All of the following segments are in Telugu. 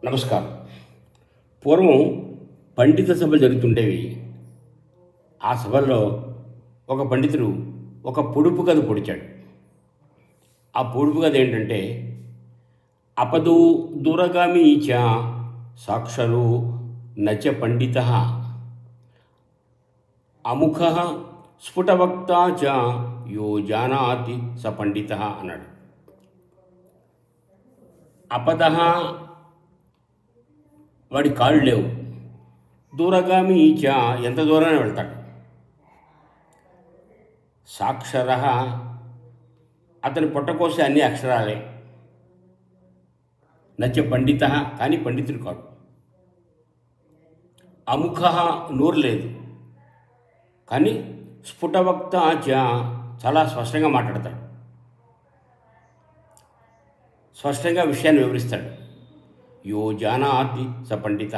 నమస్కారం. పూర్వం పండిత సభలు జరుగుతుండేవి. ఆ సభల్లో ఒక పండితుడు ఒక పొడుపు కథ పొడిచాడు. ఆ పొడుపు కథ ఏంటంటే, అపదో దూరగామి చ సాక్షరో నచ పండిత అముఖ స్ఫుటవక్త చ యో జానాతి స పండిత అన్నాడు. అపద వాడి కాళ్ళు లేవు, దూరగామి చ ఎంత దూరాన్ని వెళ్తాడు, సాక్షర అతని పొట్టకోసే అన్ని అక్షరాలే, నచ్చ పండిత కానీ పండితుడు కాడు, అముఖ నోరు లేదు కానీ స్ఫుటవక్త చ చాలా స్పష్టంగా మాట్లాడతాడు, స్పష్టంగా విషయాన్ని వివరిస్తాడు. యో జానాతి స పండిత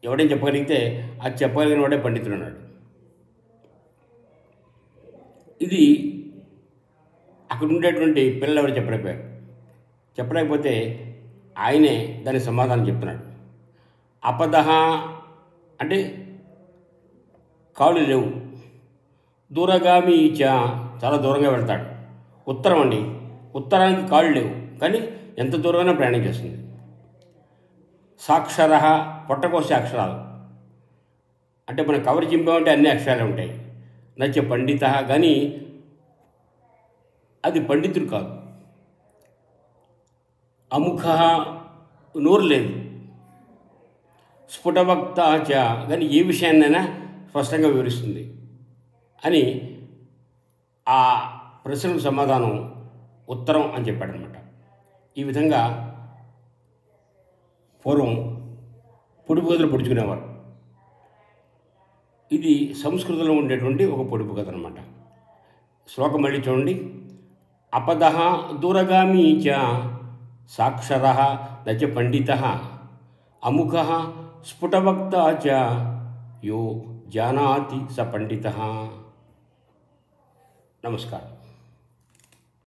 ఎవడేం చెప్పగలిగితే అది చెప్పగలిగిన వాడే పండితుడు అన్నాడు. ఇది అక్కడ ఉండేటువంటి పిల్లలు ఎవరు చెప్పలేకపోతే ఆయనే దానికి సమాధానం చెప్తున్నాడు. అపద అంటే కాళ్ళు లేవు, దూరగామి చ చాలా దూరంగా వెళ్తాడు, ఉత్తరం అండి, ఉత్తరానికి కాళ్ళు లేవు కానీ ఎంత దూరమైనా ప్రయాణం చేస్తుంది, సాక్షర పొట్టకోసే అక్షరాలు అంటే మనం కవర్ చింపామంటే అన్ని అక్షరాలు ఉంటాయి, నచ్చ పండిత కానీ అది పండితుడు కాదు, అముఖ నోరు లేదు, స్ఫుటవక్త చ కానీ ఏ విషయాన్నైనా స్పష్టంగా వివరిస్తుంది అని ఆ ప్రశ్నకు సమాధానం ఉత్తరం అని చెప్పాడనమాట. ఈ విధంగా పూర్వం పొడుపు కథలు పొడుచుకునేవారు. ఇది సంస్కృతంలో ఉండేటువంటి ఒక పొడుపు కథ అనమాట. శ్లోకం మళ్ళీ చూడండి. అపద దూరగామి చ సాక్షర నచ పండిత అముఖ స్ఫుటవక్త చ యో జానాతి స పండిత. నమస్కారం.